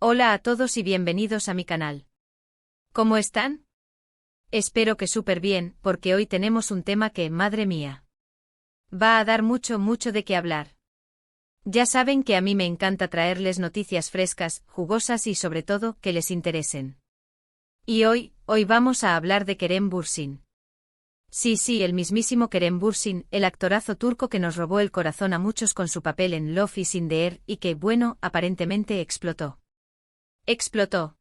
Hola a todos y bienvenidos a mi canal. ¿Cómo están? Espero que súper bien, porque hoy tenemos un tema que, madre mía, va a dar mucho de qué hablar. Ya saben que a mí me encanta traerles noticias frescas, jugosas y sobre todo, que les interesen. Y hoy vamos a hablar de Kerem Bürsin. Sí, el mismísimo Kerem Bürsin, el actorazo turco que nos robó el corazón a muchos con su papel en Love is in the Air y que, bueno, aparentemente explotó. Explotó.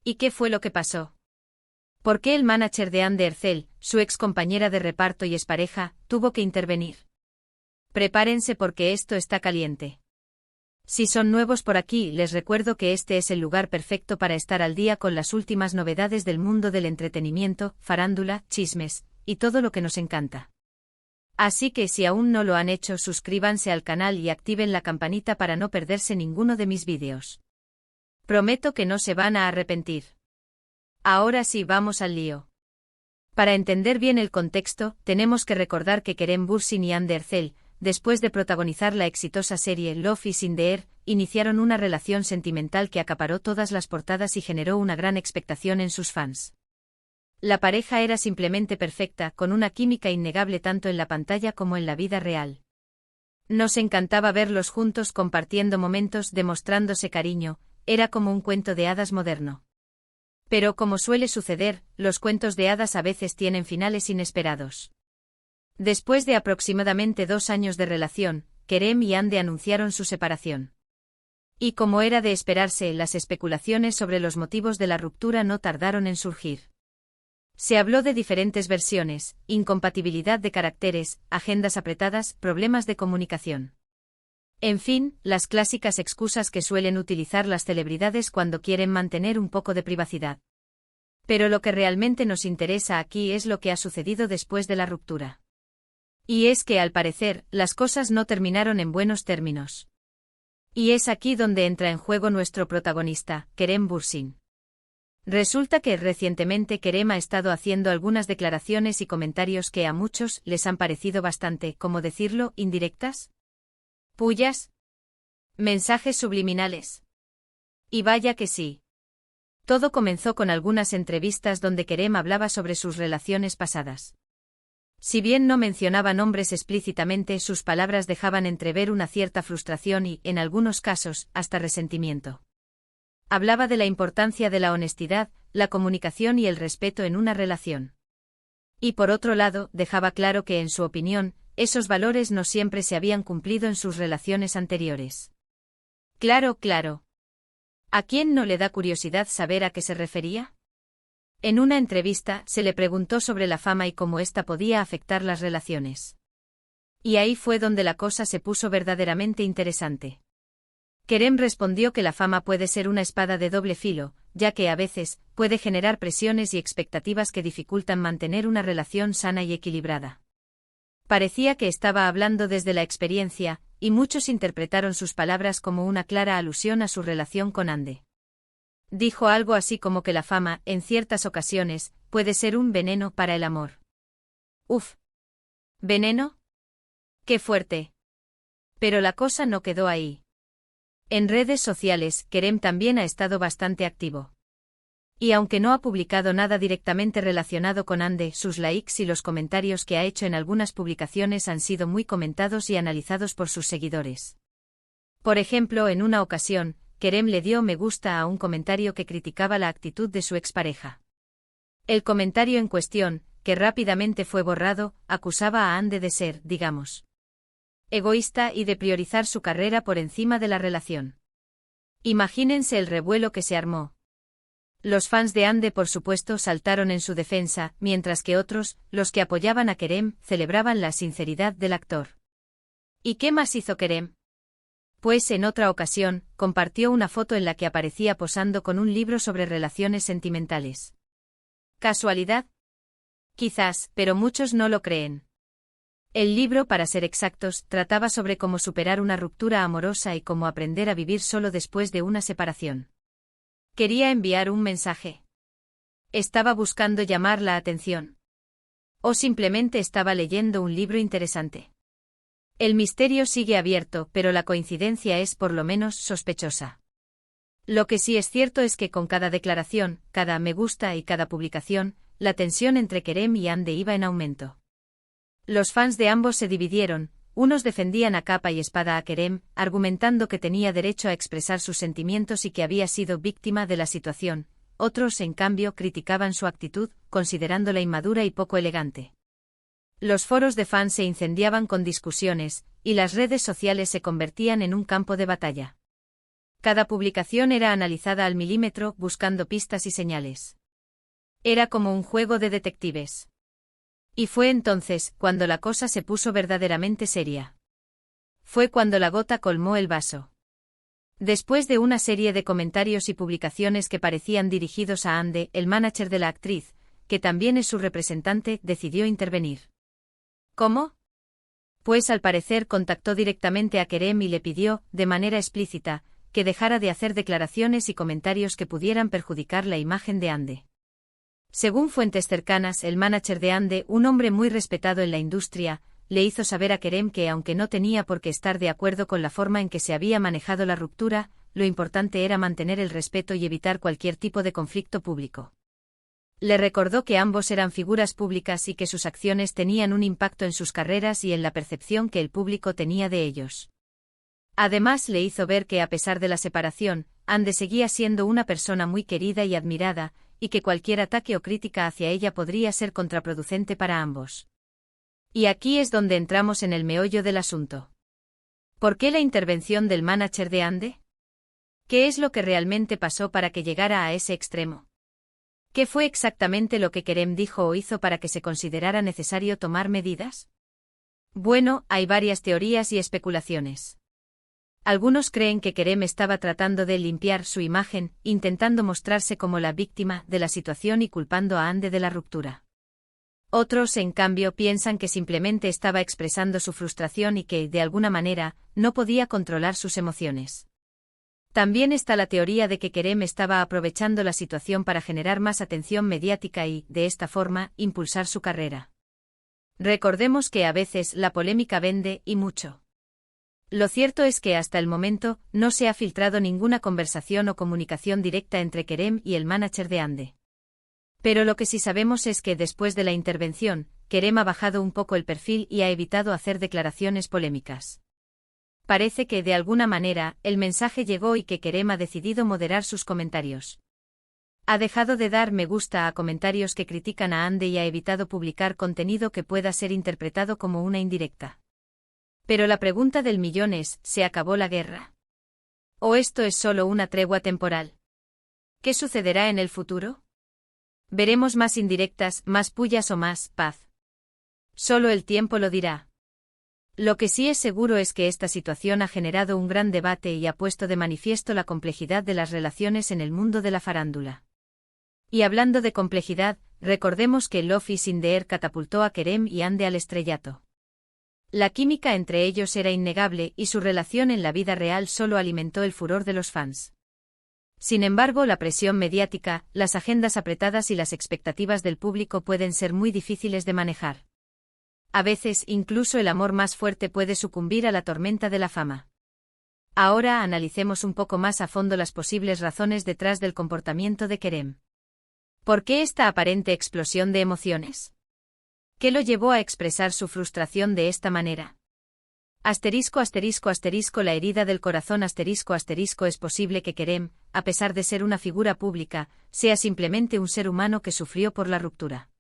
¿Y qué fue lo que pasó? ¿Por qué el manager de Hande Erçel, su ex compañera de reparto y expareja, tuvo que intervenir? Prepárense porque esto está caliente. Si son nuevos por aquí, les recuerdo que este es el lugar perfecto para estar al día con las últimas novedades del mundo del entretenimiento, farándula, chismes, y todo lo que nos encanta. Así que si aún no lo han hecho, suscríbanse al canal y activen la campanita para no perderse ninguno de mis vídeos. Prometo que no se van a arrepentir. Ahora sí, vamos al lío. Para entender bien el contexto, tenemos que recordar que Kerem Bürsin y Hande Erçel, después de protagonizar la exitosa serie Love is in the Air, iniciaron una relación sentimental que acaparó todas las portadas y generó una gran expectación en sus fans. La pareja era simplemente perfecta, con una química innegable tanto en la pantalla como en la vida real. Nos encantaba verlos juntos compartiendo momentos, demostrándose cariño, era como un cuento de hadas moderno. Pero como suele suceder, los cuentos de hadas a veces tienen finales inesperados. Después de aproximadamente 2 años de relación, Kerem y Hande anunciaron su separación. Y como era de esperarse, las especulaciones sobre los motivos de la ruptura no tardaron en surgir. Se habló de diferentes versiones: incompatibilidad de caracteres, agendas apretadas, problemas de comunicación. En fin, las clásicas excusas que suelen utilizar las celebridades cuando quieren mantener un poco de privacidad. Pero lo que realmente nos interesa aquí es lo que ha sucedido después de la ruptura. Y es que, al parecer, las cosas no terminaron en buenos términos. Y es aquí donde entra en juego nuestro protagonista, Kerem Bürsin. Resulta que recientemente Kerem ha estado haciendo algunas declaraciones y comentarios que a muchos les han parecido bastante, ¿cómo decirlo?, indirectas. ¿Pullas? ¿Mensajes subliminales? Y vaya que sí. Todo comenzó con algunas entrevistas donde Kerem hablaba sobre sus relaciones pasadas. Si bien no mencionaba nombres explícitamente, sus palabras dejaban entrever una cierta frustración y, en algunos casos, hasta resentimiento. Hablaba de la importancia de la honestidad, la comunicación y el respeto en una relación. Y por otro lado, dejaba claro que, en su opinión, esos valores no siempre se habían cumplido en sus relaciones anteriores. Claro. ¿A quién no le da curiosidad saber a qué se refería? En una entrevista, se le preguntó sobre la fama y cómo ésta podía afectar las relaciones. Y ahí fue donde la cosa se puso verdaderamente interesante. Kerem respondió que la fama puede ser una espada de doble filo, ya que a veces, puede generar presiones y expectativas que dificultan mantener una relación sana y equilibrada. Parecía que estaba hablando desde la experiencia, y muchos interpretaron sus palabras como una clara alusión a su relación con Hande. Dijo algo así como que la fama, en ciertas ocasiones, puede ser un veneno para el amor. Uf. ¿Veneno? ¡Qué fuerte! Pero la cosa no quedó ahí. En redes sociales, Kerem también ha estado bastante activo. Y aunque no ha publicado nada directamente relacionado con Hande, sus likes y los comentarios que ha hecho en algunas publicaciones han sido muy comentados y analizados por sus seguidores. Por ejemplo, en una ocasión, Kerem le dio me gusta a un comentario que criticaba la actitud de su expareja. El comentario en cuestión, que rápidamente fue borrado, acusaba a Hande de ser, digamos, egoísta y de priorizar su carrera por encima de la relación. Imagínense el revuelo que se armó. Los fans de Hande por supuesto saltaron en su defensa, mientras que otros, los que apoyaban a Kerem, celebraban la sinceridad del actor. ¿Y qué más hizo Kerem? Pues en otra ocasión, compartió una foto en la que aparecía posando con un libro sobre relaciones sentimentales. ¿Casualidad? Quizás, pero muchos no lo creen. El libro, para ser exactos, trataba sobre cómo superar una ruptura amorosa y cómo aprender a vivir solo después de una separación. ¿Quería enviar un mensaje? ¿Estaba buscando llamar la atención? ¿O simplemente estaba leyendo un libro interesante? El misterio sigue abierto, pero la coincidencia es por lo menos sospechosa. Lo que sí es cierto es que con cada declaración, cada me gusta y cada publicación, la tensión entre Kerem y Hande iba en aumento. Los fans de ambos se dividieron, unos defendían a capa y espada a Kerem, argumentando que tenía derecho a expresar sus sentimientos y que había sido víctima de la situación, otros en cambio criticaban su actitud, considerándola inmadura y poco elegante. Los foros de fans se incendiaban con discusiones, y las redes sociales se convertían en un campo de batalla. Cada publicación era analizada al milímetro, buscando pistas y señales. Era como un juego de detectives. Y fue entonces cuando la cosa se puso verdaderamente seria. Fue cuando la gota colmó el vaso. Después de una serie de comentarios y publicaciones que parecían dirigidos a Hande, el manager de la actriz, que también es su representante, decidió intervenir. ¿Cómo? Pues al parecer contactó directamente a Kerem y le pidió, de manera explícita, que dejara de hacer declaraciones y comentarios que pudieran perjudicar la imagen de Hande. Según fuentes cercanas, el manager de Hande, un hombre muy respetado en la industria, le hizo saber a Kerem que aunque no tenía por qué estar de acuerdo con la forma en que se había manejado la ruptura, lo importante era mantener el respeto y evitar cualquier tipo de conflicto público. Le recordó que ambos eran figuras públicas y que sus acciones tenían un impacto en sus carreras y en la percepción que el público tenía de ellos. Además le hizo ver que a pesar de la separación, Hande seguía siendo una persona muy querida y admirada, y que cualquier ataque o crítica hacia ella podría ser contraproducente para ambos. Y aquí es donde entramos en el meollo del asunto. ¿Por qué la intervención del manager de Hande? ¿Qué es lo que realmente pasó para que llegara a ese extremo? ¿Qué fue exactamente lo que Kerem dijo o hizo para que se considerara necesario tomar medidas? Bueno, hay varias teorías y especulaciones. Algunos creen que Kerem estaba tratando de limpiar su imagen, intentando mostrarse como la víctima de la situación y culpando a Hande de la ruptura. Otros, en cambio, piensan que simplemente estaba expresando su frustración y que, de alguna manera, no podía controlar sus emociones. También está la teoría de que Kerem estaba aprovechando la situación para generar más atención mediática y, de esta forma, impulsar su carrera. Recordemos que a veces la polémica vende, y mucho. Lo cierto es que hasta el momento no se ha filtrado ninguna conversación o comunicación directa entre Kerem y el manager de Hande. Pero lo que sí sabemos es que después de la intervención, Kerem ha bajado un poco el perfil y ha evitado hacer declaraciones polémicas. Parece que de alguna manera el mensaje llegó y que Kerem ha decidido moderar sus comentarios. Ha dejado de dar me gusta a comentarios que critican a Hande y ha evitado publicar contenido que pueda ser interpretado como una indirecta. Pero la pregunta del millón es, ¿se acabó la guerra? ¿O esto es solo una tregua temporal? ¿Qué sucederá en el futuro? ¿Veremos más indirectas, más pullas o más paz? Solo el tiempo lo dirá. Lo que sí es seguro es que esta situación ha generado un gran debate y ha puesto de manifiesto la complejidad de las relaciones en el mundo de la farándula. Y hablando de complejidad, recordemos que Love is in the Air catapultó a Kerem y Hande al estrellato. La química entre ellos era innegable y su relación en la vida real solo alimentó el furor de los fans. Sin embargo, la presión mediática, las agendas apretadas y las expectativas del público pueden ser muy difíciles de manejar. A veces, incluso el amor más fuerte puede sucumbir a la tormenta de la fama. Ahora analicemos un poco más a fondo las posibles razones detrás del comportamiento de Kerem. ¿Por qué esta aparente explosión de emociones? ¿Qué lo llevó a expresar su frustración de esta manera? Asterisco asterisco asterisco la herida del corazón asterisco asterisco es posible que Kerem, a pesar de ser una figura pública, sea simplemente un ser humano que sufrió por la ruptura.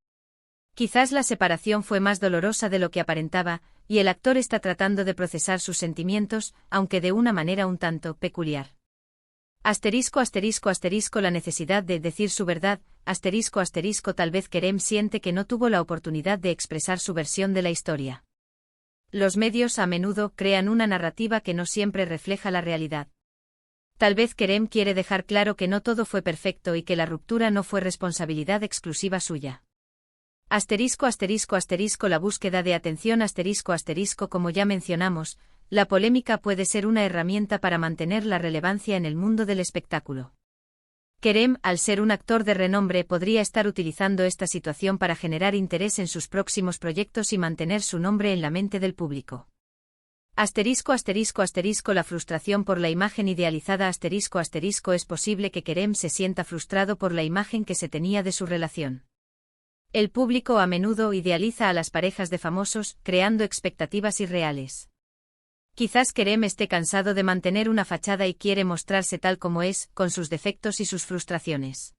Quizás la separación fue más dolorosa de lo que aparentaba, y el actor está tratando de procesar sus sentimientos, aunque de una manera un tanto peculiar. Asterisco asterisco asterisco la necesidad de decir su verdad, asterisco asterisco tal vez Kerem siente que no tuvo la oportunidad de expresar su versión de la historia. Los medios a menudo crean una narrativa que no siempre refleja la realidad. Tal vez Kerem quiere dejar claro que no todo fue perfecto y que la ruptura no fue responsabilidad exclusiva suya. Asterisco asterisco asterisco la búsqueda de atención asterisco asterisco como ya mencionamos, la polémica puede ser una herramienta para mantener la relevancia en el mundo del espectáculo. Kerem, al ser un actor de renombre, podría estar utilizando esta situación para generar interés en sus próximos proyectos y mantener su nombre en la mente del público. La frustración por la imagen idealizada es posible que Kerem se sienta frustrado por la imagen que se tenía de su relación. El público a menudo idealiza a las parejas de famosos, creando expectativas irreales. Quizás Kerem esté cansado de mantener una fachada y quiere mostrarse tal como es, con sus defectos y sus frustraciones.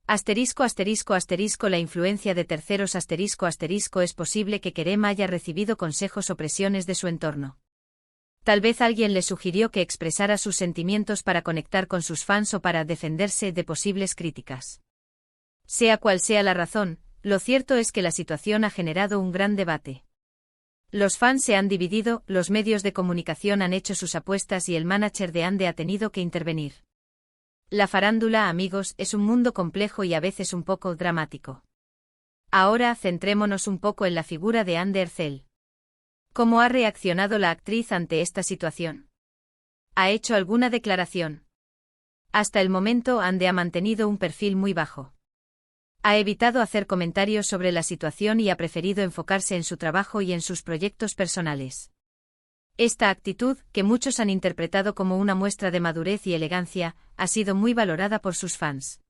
La influencia de terceros es posible que Kerem haya recibido consejos o presiones de su entorno. Tal vez alguien le sugirió que expresara sus sentimientos para conectar con sus fans o para defenderse de posibles críticas. Sea cual sea la razón, lo cierto es que la situación ha generado un gran debate. Los fans se han dividido, los medios de comunicación han hecho sus apuestas y el manager de Ande ha tenido que intervenir. La farándula, amigos, es un mundo complejo y a veces un poco dramático. Ahora centrémonos un poco en la figura de Hande Erçel. ¿Cómo ha reaccionado la actriz ante esta situación? ¿Ha hecho alguna declaración? Hasta el momento Hande ha mantenido un perfil muy bajo. Ha evitado hacer comentarios sobre la situación y ha preferido enfocarse en su trabajo y en sus proyectos personales. Esta actitud, que muchos han interpretado como una muestra de madurez y elegancia, ha sido muy valorada por sus fans.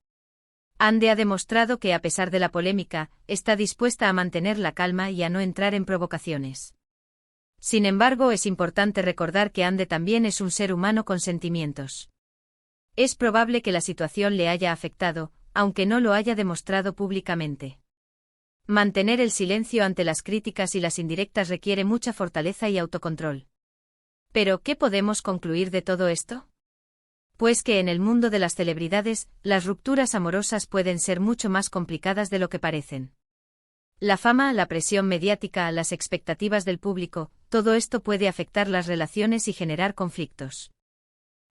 Hande ha demostrado que a pesar de la polémica, está dispuesta a mantener la calma y a no entrar en provocaciones. Sin embargo, es importante recordar que Hande también es un ser humano con sentimientos. Es probable que la situación le haya afectado, aunque no lo haya demostrado públicamente. Mantener el silencio ante las críticas y las indirectas requiere mucha fortaleza y autocontrol. Pero, ¿qué podemos concluir de todo esto? Pues que en el mundo de las celebridades, las rupturas amorosas pueden ser mucho más complicadas de lo que parecen. La fama, la presión mediática, las expectativas del público, todo esto puede afectar las relaciones y generar conflictos.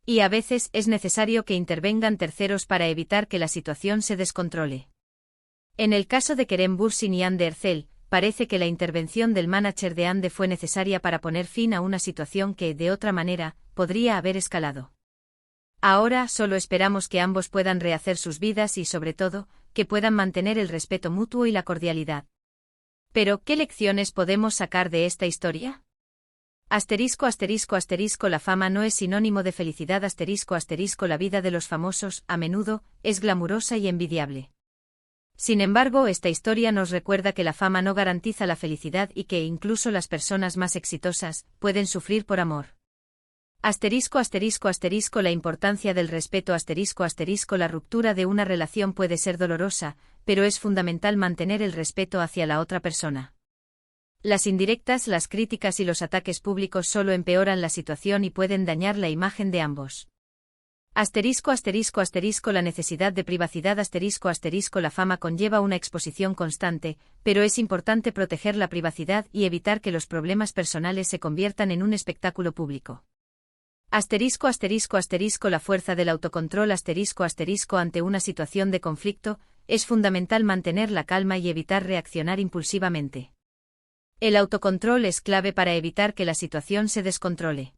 Y a veces es necesario que intervengan terceros para evitar que la situación se descontrole. En el caso de Kerem Bürsin y Hande Erçel, parece que la intervención del manager de Hande fue necesaria para poner fin a una situación que, de otra manera, podría haber escalado. Ahora solo esperamos que ambos puedan rehacer sus vidas y, sobre todo, que puedan mantener el respeto mutuo y la cordialidad. Pero, ¿qué lecciones podemos sacar de esta historia? La fama no es sinónimo de felicidad. La vida de los famosos, a menudo, es glamurosa y envidiable. Sin embargo, esta historia nos recuerda que la fama no garantiza la felicidad y que incluso las personas más exitosas pueden sufrir por amor. La importancia del respeto. La ruptura de una relación puede ser dolorosa, pero es fundamental mantener el respeto hacia la otra persona. Las indirectas, las críticas y los ataques públicos solo empeoran la situación y pueden dañar la imagen de ambos. La necesidad de privacidad. La fama conlleva una exposición constante, pero es importante proteger la privacidad y evitar que los problemas personales se conviertan en un espectáculo público. La fuerza del autocontrol. Ante una situación de conflicto, es fundamental mantener la calma y evitar reaccionar impulsivamente. El autocontrol es clave para evitar que la situación se descontrole.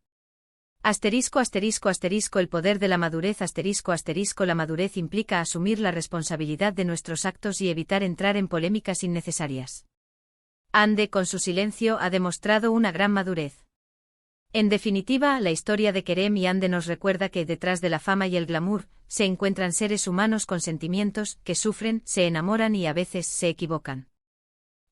El poder de la madurez. La madurez implica asumir la responsabilidad de nuestros actos y evitar entrar en polémicas innecesarias. Hande, con su silencio, ha demostrado una gran madurez. En definitiva, la historia de Kerem y Hande nos recuerda que detrás de la fama y el glamour, se encuentran seres humanos con sentimientos, que sufren, se enamoran y a veces se equivocan.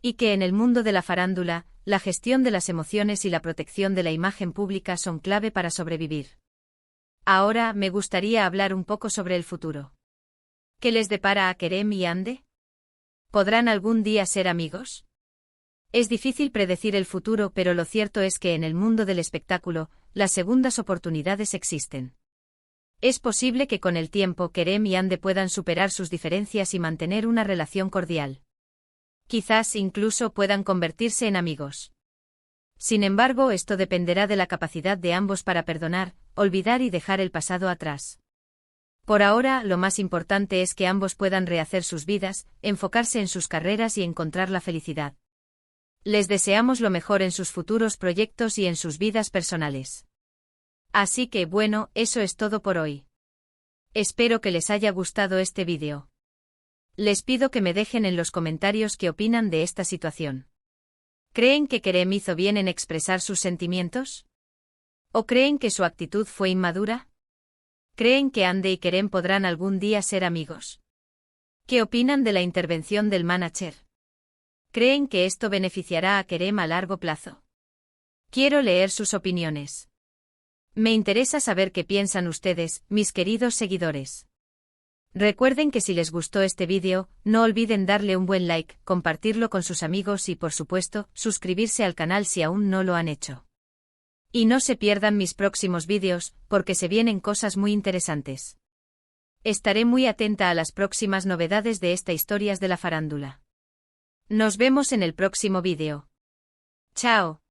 Y que en el mundo de la farándula, la gestión de las emociones y la protección de la imagen pública son clave para sobrevivir. Ahora me gustaría hablar un poco sobre el futuro. ¿Qué les depara a Kerem y Hande? ¿Podrán algún día ser amigos? Es difícil predecir el futuro, pero lo cierto es que en el mundo del espectáculo, las segundas oportunidades existen. Es posible que con el tiempo Kerem y Hande puedan superar sus diferencias y mantener una relación cordial. Quizás incluso puedan convertirse en amigos. Sin embargo, esto dependerá de la capacidad de ambos para perdonar, olvidar y dejar el pasado atrás. Por ahora, lo más importante es que ambos puedan rehacer sus vidas, enfocarse en sus carreras y encontrar la felicidad. Les deseamos lo mejor en sus futuros proyectos y en sus vidas personales. Así que bueno, eso es todo por hoy. Espero que les haya gustado este vídeo. Les pido que me dejen en los comentarios qué opinan de esta situación. ¿Creen que Kerem hizo bien en expresar sus sentimientos? ¿O creen que su actitud fue inmadura? ¿Creen que Hande y Kerem podrán algún día ser amigos? ¿Qué opinan de la intervención del manager? ¿Creen que esto beneficiará a Kerem a largo plazo? Quiero leer sus opiniones. Me interesa saber qué piensan ustedes, mis queridos seguidores. Recuerden que si les gustó este vídeo, no olviden darle un buen like, compartirlo con sus amigos y por supuesto, suscribirse al canal si aún no lo han hecho. Y no se pierdan mis próximos vídeos, porque se vienen cosas muy interesantes. Estaré muy atenta a las próximas novedades de esta historias de la farándula. Nos vemos en el próximo vídeo. Chao.